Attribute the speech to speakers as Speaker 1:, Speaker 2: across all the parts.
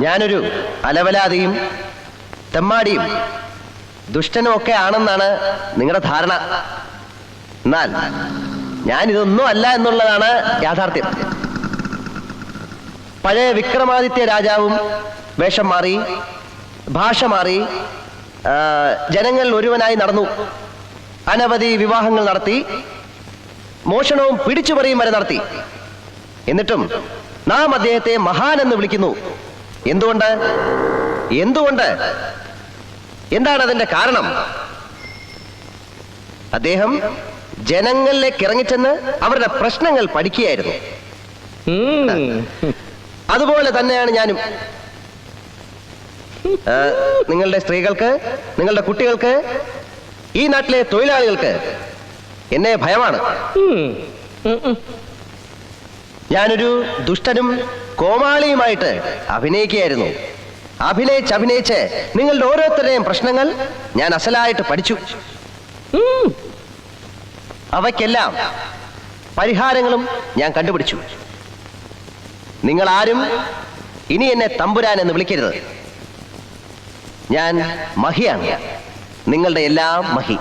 Speaker 1: ഞാനൊരു അലവലാതിയും തെമ്മാടിയും ദുഷ്ടനും ഒക്കെ ആണെന്നാണ് നിങ്ങളുടെ ധാരണ. എന്നാൽ ഞാനിതൊന്നും അല്ല എന്നുള്ളതാണ് യാഥാർത്ഥ്യം. പഴയ വിക്രമാദിത്യ രാജാവും വേഷം മാറി, ഭാഷ മാറി, ജനങ്ങൾ ഒരുവനായി നടന്നു, അനവധി വിവാഹങ്ങൾ നടത്തി, മോഷണവും പിടിച്ചുപറിയും വരെ നടത്തി. എന്നിട്ടും നാം അദ്ദേഹത്തെ മഹാൻ എന്ന് വിളിക്കുന്നു. എന്തുകൊണ്ട്? എന്താണ് അതിന്റെ കാരണം? അദ്ദേഹം ജനങ്ങളിലേക്ക് ഇറങ്ങിച്ചെന്ന് അവരുടെ പ്രശ്നങ്ങൾ പഠിക്കുകയായിരുന്നു. അതുപോലെ തന്നെയാണ് ഞാനും. നിങ്ങളുടെ സ്ത്രീകൾക്ക്, നിങ്ങളുടെ കുട്ടികൾക്ക്, ഈ നാട്ടിലെ തൊഴിലാളികൾക്ക് എന്നെ ഭയമാണ്. ഞാനൊരു ദുഷ്ടനും കോമാളിയുമായിട്ട് അഭിനയിക്കുകയായിരുന്നു. അഭിനയിച്ച് നിങ്ങളുടെ ഓരോരുത്തരുടെയും പ്രശ്നങ്ങൾ ഞാൻ അസലായിട്ട് പഠിച്ചു. അവയ്ക്കെല്ലാം പരിഹാരങ്ങളും ഞാൻ കണ്ടുപിടിച്ചു. നിങ്ങൾ ആരും ഇനി എന്നെ തമ്പുരാൻ എന്ന് വിളിക്കരുത്. ഞാൻ മഹിയാണ്, നിങ്ങളുടെ എല്ലാം മഹി.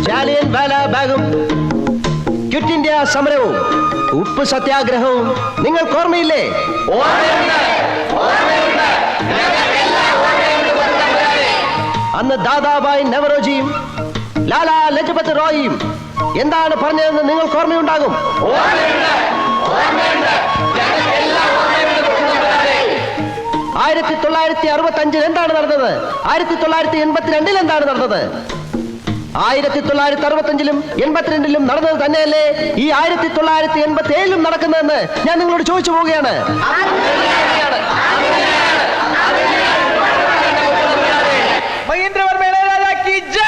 Speaker 1: ജാലിയൻ വാലാബാഗും ക്വിറ്റ് ഇന്ത്യ സമരവും ഉപ്പ് സത്യാഗ്രഹവും നിങ്ങൾക്ക് ഓർമ്മയില്ലേ? അന്ന് ദാദാബായ് നവറോജിയും ലാലാ ലജ്പത് റായിയും എന്താണ് പറഞ്ഞതെന്ന് നിങ്ങൾക്ക് ഓർമ്മയുണ്ടാകും. 1965 എന്താണ് നടന്നത്? 1982 എന്താണ് നടന്നത്? 1965-ലും 82-ലും നടന്നത് തന്നെയല്ലേ ഈ 1987-ലും നടക്കുന്നതെന്ന് ഞാൻ നിങ്ങളോട് ചോദിച്ചു പോവുകയാണ്.
Speaker 2: മഹീന്ദ്രവർമ്മ ഇളയരാജ കി ജയ്!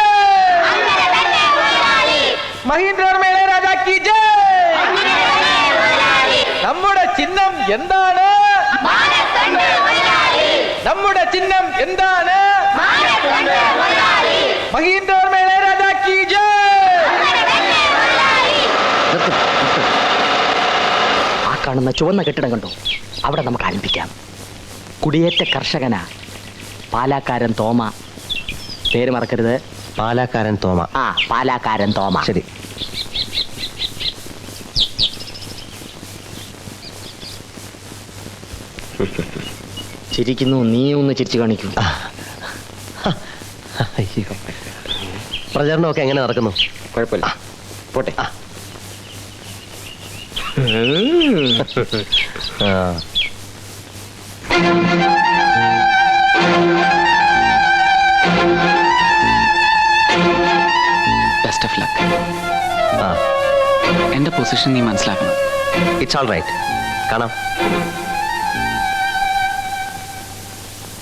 Speaker 2: മഹീന്ദ്രവർമ്മ ഇളയരാജ കി ജയ്! നമ്മുടെ ചിഹ്നം എന്താണ്? നമ്മുടെ ചിഹ്നം എന്താണ്? മഹീന്ദ്രവർമ്മ ഇളയരാജ കി ജയ്!
Speaker 3: ആ കാണുന്ന ചുവന്ന കെട്ടിടം കണ്ടോ? അവിടെ നമുക്ക് ആരംഭിക്കാം. കുടിയേറ്റ കർഷകനാ പാലാക്കാരൻ തോമ. പേര് മറക്കരുത്.
Speaker 1: പാലാക്കാരൻ തോമ.
Speaker 3: പാലാക്കാരൻ തോമ.
Speaker 1: ശരി.
Speaker 3: ചിരിക്കുന്നു. നീ ഒന്ന് ചിരിച്ചു കാണിക്കൂ.
Speaker 1: പ്രചരണമൊക്കെ എങ്ങനെ നടക്കുന്നു?
Speaker 3: കുഴപ്പമില്ല, പോട്ടെ.
Speaker 4: Best of luck. എന്റെ പൊസിഷൻ നീ മനസ്സിലാക്കണം.
Speaker 1: It's all right. കാണാം.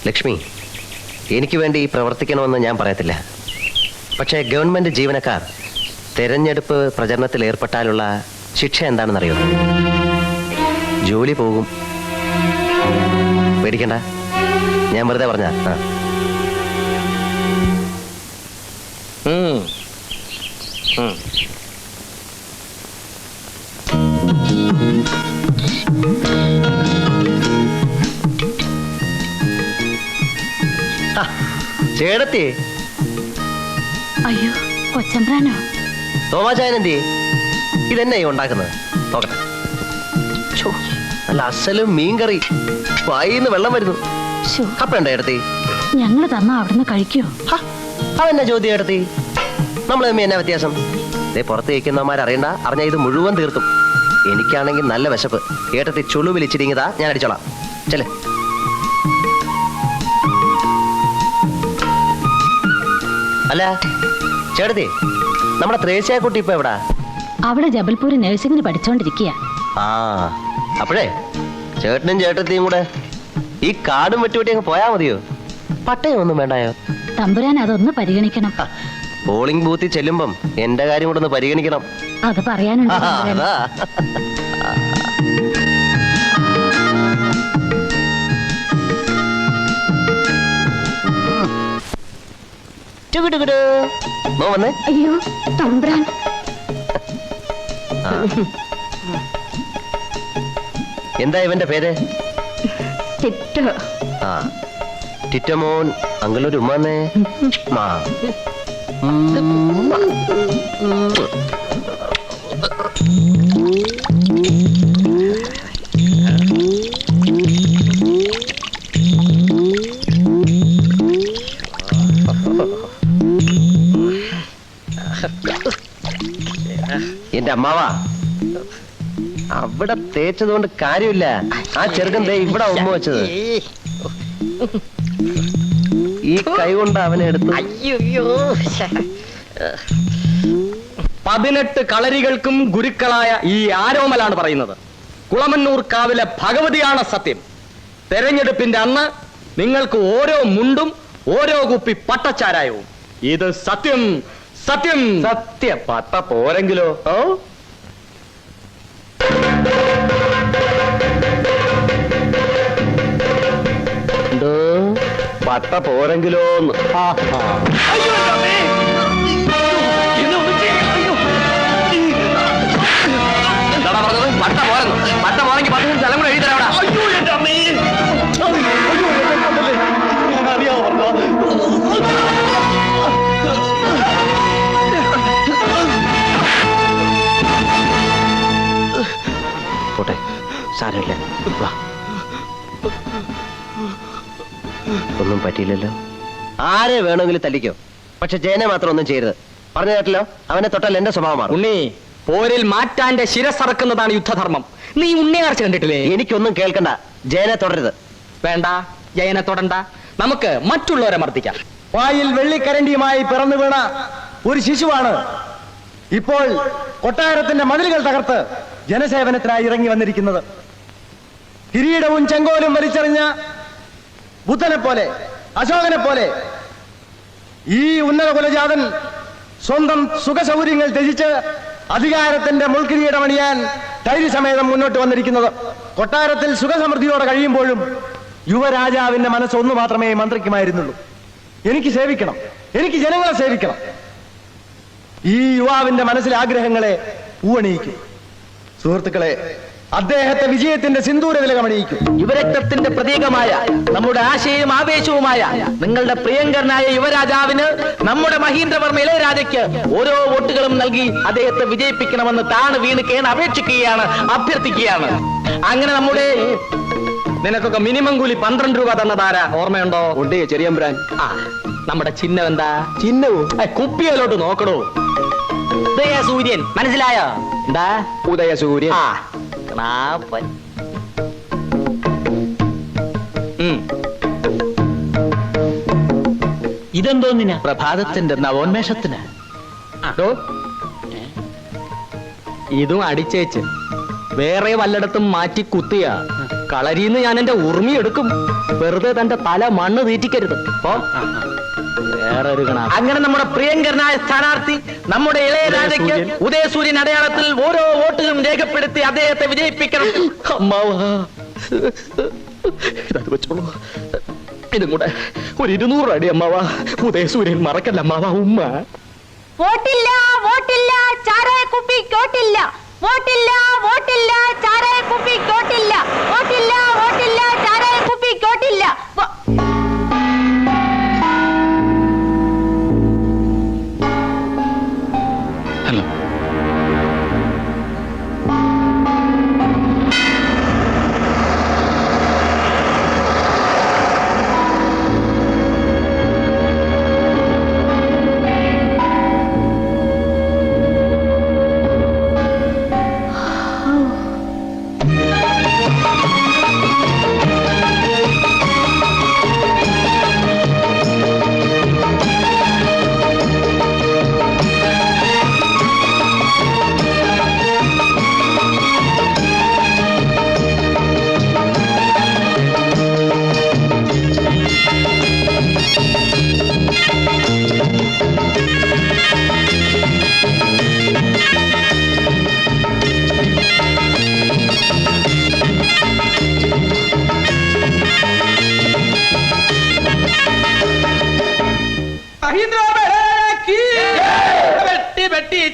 Speaker 1: ലക്ഷ്മി, എനിക്ക് വേണ്ടി പ്രവർത്തിക്കണമെന്ന് ഞാൻ പറയത്തില്ല. പക്ഷേ ഗവൺമെന്റ് ജീവനക്കാർ തെരഞ്ഞെടുപ്പ് പ്രചരണത്തിൽ ഏർപ്പെട്ടാലുള്ള ശിക്ഷ എന്താണെന്നറിയോ? ജോലി പോകും. പേടിക്കണ്ട, ഞാൻ വെറുതെ പറഞ്ഞ. ചേടത്തി.
Speaker 5: അയ്യോ, കൊച്ചമ്പ്രാനോ?
Speaker 1: തോമാചായനെന്തി? ഇതെന്നെ ഉണ്ടാക്കുന്നത് നോക്കട്ടെ. നല്ല അസലും മീൻകറി. വായിന്ന് വെള്ളം വരുന്നു. അപ്പണ്ടോ ചേട്ടത്തി?
Speaker 5: ഞങ്ങള് തന്നാ അവിടുന്ന് കഴിക്കോ?
Speaker 1: അതെന്നാ ചോദ്യം ചേട്ടത്തി? നമ്മൾ തമ്മി എന്നാ വ്യത്യാസം? ഇതേ പുറത്ത് വയ്ക്കുന്നവന്മാരറിയണ്ട. അറിഞ്ഞ ഇത് മുഴുവൻ തീർത്തും. എനിക്കാണെങ്കിൽ നല്ല വിശപ്പ്. ഏട്ടത്തി ചുളു വിളിച്ചിരിങ്ങതാ, ഞാൻ അടിച്ചോളാം. ചെല്ലേ. അല്ല ചേട്ടത്തി, നമ്മുടെ ത്രേസ്യാക്കുട്ടി ഇപ്പൊ എവിടാ?
Speaker 5: അവിടെ ജബൽപൂർ നഴ്സിംഗിന് പഠിച്ചോണ്ടിരിക്കുക.
Speaker 1: അപ്പോഴേ ചേട്ടനും ചേട്ടത്തിയും കൂടെ ഈ കാടും വെട്ടുവെട്ടി അങ്ങ് പോയാ മതിയോ? പട്ടയം ഒന്നും വേണ്ടായോ?
Speaker 5: തമ്പുരാൻ അതൊന്ന് പരിഗണിക്കണം.
Speaker 1: പോളിംഗ് ബൂത്തിൽ ചെല്ലുമ്പം എന്റെ കാര്യം കൂടെ ഒന്ന് പരിഗണിക്കണം.
Speaker 5: അത് പറയാനുണ്ട്.
Speaker 1: മോ വന്നേ.
Speaker 5: അയ്യോ തമ്പ്രാൻ.
Speaker 1: ആ. എന്താ ഇവന്റെ പേര്?
Speaker 5: ടിറ്റോ.
Speaker 1: ആ ടിറ്റമോൻ അങ്കിളൊരു ഉമ്മാന്നേ. മാ എന്റെ അമ്മാവാ, അവിടെ തേച്ചതുകൊണ്ട് കാര്യമില്ല. ആ ചെറുക്കൻ ദേ ഇവിടെ ഉമ്മ വെച്ചത്. ഈ കൈ കൊണ്ട് അവനെ എടുത്തു.
Speaker 3: 18 കളരികൾക്കും ഗുരുക്കളായ ഈ ആരോമലാണ് പറയുന്നത്. കുളമന്നൂർ കാവിലെ ഭഗവതിയാണ് സത്യം. തെരഞ്ഞെടുപ്പിന്റെ അന്ന് നിങ്ങൾക്ക് ഓരോ മുണ്ടും ഓരോ കുപ്പി പട്ടച്ചാരായവും. ഇത് സത്യം, സത്യം,
Speaker 1: സത്യം. പട്ട പോരെങ്കിലോ? ഓ എന്തോ പട്ട പോരെങ്കിലോന്ന്.
Speaker 3: എന്താടാ പറഞ്ഞത്? പട്ട പോരെന്ന്. പട്ട പോരെങ്കിൽ 10 സ്ഥലം കൂടെ എഴുതി തരാടാ.
Speaker 1: പോട്ടെ, സാരമില്ല. വാ. ഒന്നും പറ്റിയില്ലല്ലോ. ആരെ വേണമെങ്കിലും തല്ലിക്കോ, പക്ഷെ ജയനെ മാത്രം ഒന്നും ചെയ്യരുത്. പറഞ്ഞു കേട്ടല്ലോ, അവനെ തൊട്ടാൽ എന്റെ സ്വഭാവം മാറും.
Speaker 3: ഉണ്ണി, പോരിൽ മാറ്റാന്റെ ശിരസറക്കുന്നതാണ് യുദ്ധധർമ്മം. നീ ഉണ്ണിയാർച്ച കണ്ടിട്ടില്ലേ?
Speaker 1: എനിക്കൊന്നും കേൾക്കണ്ട. ജയനെ തുടരുത്.
Speaker 3: വേണ്ട, ജയനെ തൊടണ്ട. നമുക്ക് മറ്റുള്ളവരെ മർദ്ദിക്കാം.
Speaker 2: വായിൽ വെള്ളിക്കരണ്ടിയുമായി പിറന്നു വീണ ഒരു ശിശുവാണ് ഇപ്പോൾ കൊട്ടാരത്തിന്റെ മതിലുകൾ തകർത്ത് ജനസേവനത്തിനായി ഇറങ്ങി വന്നിരിക്കുന്നത്. കിരീടവും ചെങ്കോലും വലിച്ചെറിഞ്ഞ ബുദ്ധനെ പോലെ, അശോകനെ പോലെ ഈ ഉന്നത കുലജാതൻ സ്വന്തം സുഖസൗകര്യങ്ങൾ ത്യജിച്ച് അധികാരത്തിന്റെ മുൾക്കിരീടമണിയാൻ ധൈര്യസമേതം മുന്നോട്ട് വന്നിരിക്കുന്നത്. കൊട്ടാരത്തിൽ സുഖസമൃദ്ധിയോടെ കഴിയുമ്പോഴും യുവരാജാവിന്റെ മനസ്സ് ഒന്നു മാത്രമേ മന്ത്രിക്കുമായിരുന്നുള്ളൂ: എനിക്ക് സേവിക്കണം, എനിക്ക് ജനങ്ങളെ സേവിക്കണം. ഈ യുവാവിന്റെ മനസ്സിലെ ആഗ്രഹങ്ങളെ പൂവണിയിക്കും. സുഹൃത്തുക്കളെ, അദ്ദേഹത്തെ വിജയത്തിന്റെ സിന്ദൂര വിലകമണിയിക്കും.
Speaker 3: യുവരക്തത്തിന്റെ പ്രതീകമായ നമ്മുടെ ആശയവും ആവേശവുമായ നിങ്ങളുടെ പ്രിയങ്കരനായ യുവരാജാവിന് നമ്മുടെ മഹീന്ദ്രവർമ്മ ഇളയരാജയ്ക്ക് ഓരോ വോട്ടുകളും നൽകി അദ്ദേഹത്തെ വിജയിപ്പിക്കണമെന്ന് താണ് വീണ് കേണ് അപേക്ഷിക്കുകയാണ്, അഭ്യർത്ഥിക്കുകയാണ്. അങ്ങനെ നമ്മുടെ നിനക്കൊക്കെ മിനിമം കൂലി 12 രൂപ തന്നതാരാ ഓർമ്മയുണ്ടോ?
Speaker 1: ഉണ്ടേ ചെറിയമ്പ്രാൻ.
Speaker 3: ആ, നമ്മുടെ ചിഹ്നം എന്താ?
Speaker 1: ചിഹ്നവും
Speaker 3: കുപ്പിയിലോട്ട് നോക്കണോ? ഉദയസൂര്യൻ, മനസ്സിലായോ? എന്താ?
Speaker 1: ഉദയസൂര്യൻ.
Speaker 3: ആ, ക്ലാപ്പൻ.
Speaker 4: ഇതെന്തോന്നിനാ? പ്രഭാതത്തിന്റെ നവോന്മേഷത്തിന്.
Speaker 3: അതോ ഇതും അടിച്ചേച്ച് വേറെ വല്ലയിടത്തും മാറ്റി കുത്തിയ കളരിന്ന് ഞാൻ എന്റെ ഉറുമി എടുക്കും. വെറുതെ തന്റെ തല മണ്ണ് തീറ്റിക്കരുത്. വേറെ ഒരു ഗണ. അങ്ങനെ നമ്മുടെ പ്രിയങ്കരനായ സ്ഥാനാർത്ഥി നമ്മുടെ ഇളയരാജയ്ക്ക് ഉദയസൂര്യൻ അടയാളത്തിൽ ഓരോ വോട്ടുകളും രേഖപ്പെടുത്തി അദ്ദേഹത്തെ വിജയിപ്പിക്കണം. അമ്മാവാ, ഇതത് വെച്ചോളൂ. ഇതും കൂടെ ഒരു 200 അടി അമ്മാവാ. ഉദയസൂര്യൻ മറക്കല്ല അമ്മാവാ. ഉമ്മ
Speaker 6: വോട്ടില്ല, വോട്ടില്ല, ചാരായ കുപ്പിക്കോട്ടില്ല. വോട്ടില്ല, വോട്ടില്ല, ചാരായ കുപ്പിക്കോട്ടില്ല. വോട്ടില്ല, വോട്ടില്ല, ചാരായ കുപ്പിക്കോട്ടില്ല.
Speaker 4: ഹലോ,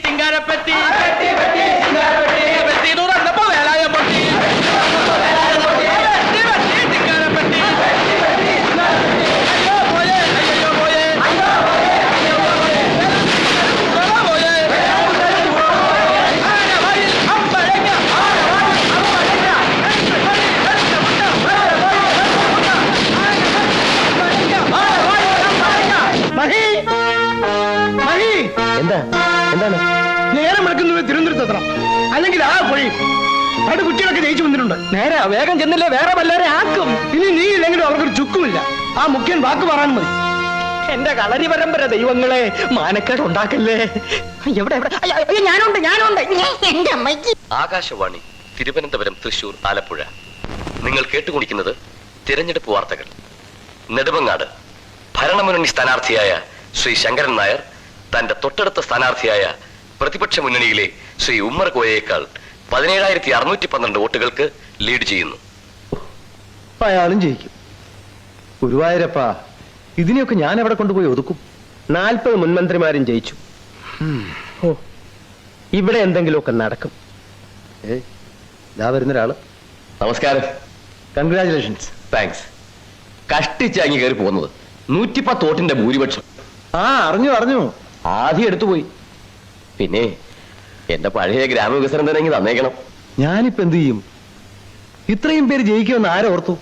Speaker 4: ചിങ്കാരപ്പെട്ടി പെട്ടി തുറന്നപ്പോ വേലായ പൊട്ടി ചിങ്കാരപ്പെട്ടി അയ്യോ പോയേ അയ്യോ പോയേ
Speaker 1: എന്താ എന്താണ്
Speaker 2: നേരം വിളക്കുന്നത് തിരുവനന്തപുരത്ത് എത്തണം അല്ലെങ്കിൽ ആ പൊഴി അവിടെ കുട്ടികളൊക്കെ ജയിച്ചു വന്നിട്ടുണ്ട്
Speaker 3: നേരെ വേഗം ചെന്നില്ലേ വേറെ വല്ലവരെ ആക്കും.
Speaker 2: ഇനി നീ ഇല്ലെങ്കിലും അവർക്കൊരു ചുക്കുമില്ല ആ മുഖ്യൻ വാക്ക് പറയാനും മതി.
Speaker 3: എന്റെ കളരി പരമ്പര ദൈവങ്ങളെ മാനക്കേട് ഉണ്ടാക്കല്ലേ. എവിടെ എവിടെ അയ്യോ, അയ്യോ, ഞാനുണ്ട് എന്റെ അമ്മയ്ക്ക്.
Speaker 1: ആകാശവാണി തിരുവനന്തപുരം, തൃശൂർ, ആലപ്പുഴ. നിങ്ങൾ കേട്ടുകൊണ്ടിരിക്കുന്നത് തിരഞ്ഞെടുപ്പ് വാർത്തകൾ. നെടുമങ്ങാട് ഭരണമുന്നണി സ്ഥാനാർത്ഥിയായ ശ്രീ ശങ്കരൻ നായർ തന്റെ തൊട്ടടുത്ത സ്ഥാനാർത്ഥിയായ പ്രതിപക്ഷ മുന്നണിയിലെ ശ്രീ ഉമ്മർ കോയയേക്കാൾ 17,612 വോട്ടുകൾക്ക് ലീഡ് ചെയ്യുന്നു.
Speaker 2: അയാളും ജയിക്കും. ഗുരുവായൂരപ്പ, ഇതിനെയൊക്കെ ഞാൻ എവിടെ കൊണ്ടുപോയി ഒതുക്കും?
Speaker 3: 40 മുൻമന്ത്രിമാരും ജയിച്ചു. ഓ, ഇവിടെ എന്തെങ്കിലുമൊക്കെ നടക്കും.
Speaker 2: ഇതാ വരുന്നൊരാള്.
Speaker 1: നമസ്കാരം.
Speaker 2: കൺഗ്രാചുലേഷൻസ്.
Speaker 1: താങ്ക്സ്. കഷ്ടിച്ചാങ്ങി കയറി പോകുന്നത് 110 വോട്ടിന്റെ ഭൂരിപക്ഷം.
Speaker 2: ആ അറിഞ്ഞു
Speaker 1: ആദ്യം എടുത്തുപോയി. പിന്നെ എന്റെ പഴയ ഗ്രാമവികസനം തന്നെ ഇങ്ങ് തന്നേക്കണം.
Speaker 2: ഞാനിപ്പോ എന്ത് ചെയ്യും? ഇത്രയും പേര് ജയിക്കുമെന്ന് ആരോർത്തു?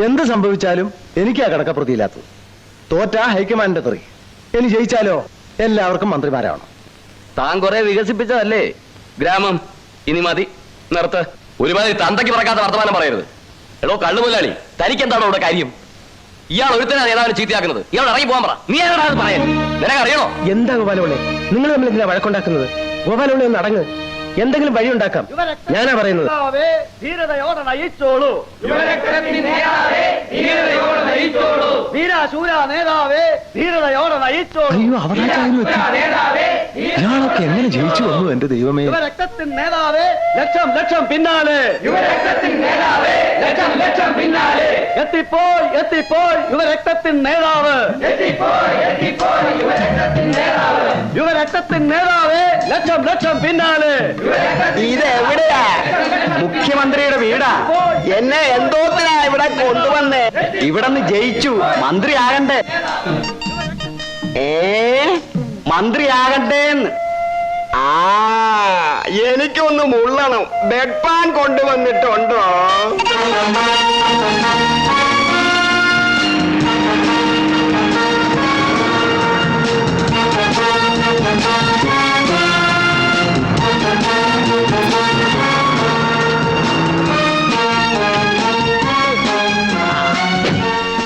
Speaker 2: എന്ത് സംഭവിച്ചാലും എനിക്കാ കടക്കപ്രതിയില്ലാത്തത്. തോറ്റാ ഹൈക്കമാൻഡിന്റെ തെറി. ഇനി ജയിച്ചാലോ എല്ലാവർക്കും മന്ത്രിമാരാവണം.
Speaker 1: താൻ കുറെ വികസിപ്പിച്ചതല്ലേ ഗ്രാമം. ഇനി മതി, നിർത്ത്. ഒരുമാതിരി തന്തയ്ക്ക് പറക്കാത്ത വർത്തമാനം പറയരുത്. എടോ കള്ളുമുതലാളി, തനിക്കെന്താണോ ഇവിടെ കാര്യം? ഇയാൾ ഒരുത്തനാ നേതാവിനെ ചീത്തയാക്കുന്നത്. ഇയാൾ ഇറങ്ങി പോകാൻ പറ. നീ ആരാ അത് പറയാൻ? നിനക്കറിയണോ?
Speaker 3: എന്താ ഗോപാലോളെ, നിങ്ങൾ തമ്മിൽ എന്തിനാ വഴക്കുണ്ടാക്കുന്നത്? ഗോപാലോളെ ഒന്ന് അടങ്ങ്, എന്തെങ്കിലും വഴി ഉണ്ടാക്കാം. ഞാനാ പറയുന്നത്.
Speaker 2: ധീരതയോടെ നയിച്ചോളൂ. വീരാശൂര നേതാവേ, ധീരതയോടെ നയിച്ചോളൂ. അയ്യോ, ഇയാളൊക്കെ എങ്ങനെ ജയിച്ചു വന്നു എന്റെ ദൈവമേ. രക്തത്തിൻ നേതാവേ, ലക്ഷം ലക്ഷം പിന്നാലെ. എത്തിപ്പോയി യുവരക്തത്തിൻ നേതാവ്. യുവരക്തത്തിൻ നേതാവേ, ലക്ഷം ലക്ഷം പിന്നാലെ.
Speaker 3: ഇത് എവിടെയാ? മുഖ്യമന്ത്രിയുടെ വീടാ. എന്നെ എന്തോത്തിനാ ഇവിടെ കൊണ്ടുവന്നേ? ഇവിടെ നിന്ന് ജയിച്ചു, മന്ത്രിയാകണ്ടേ? മന്ത്രിയാകണ്ടേന്ന്. ആ, എനിക്കൊന്ന് മുള്ളണം. ബെഡ് പാൻ കൊണ്ടുവന്നിട്ടുണ്ടോ?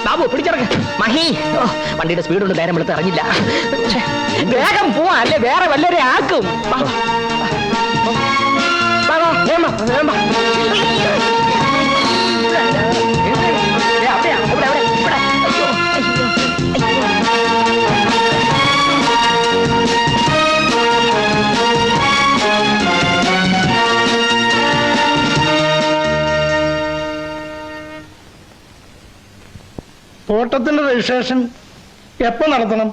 Speaker 3: ബാബു പിടിച്ചിറങ്ങ. മഹി, വണ്ടിയുടെ സ്പീഡ് കൊണ്ട് നേരം വെളുത്ത് ഇറങ്ങില്ല. വേഗം പോവാ, അല്ലേ വേറെ വല്ലവരെ ആക്കും.
Speaker 2: തോട്ടത്തിന്റെ രജിസ്ട്രേഷൻ എപ്പോ നടത്തണം?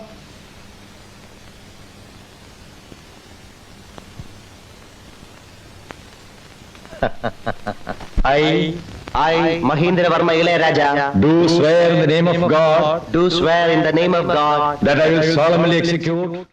Speaker 1: I, Mahendravarma Ilayaraja,
Speaker 7: Do swear in the name of God
Speaker 1: do swear in the name of God
Speaker 7: that I will solemnly execute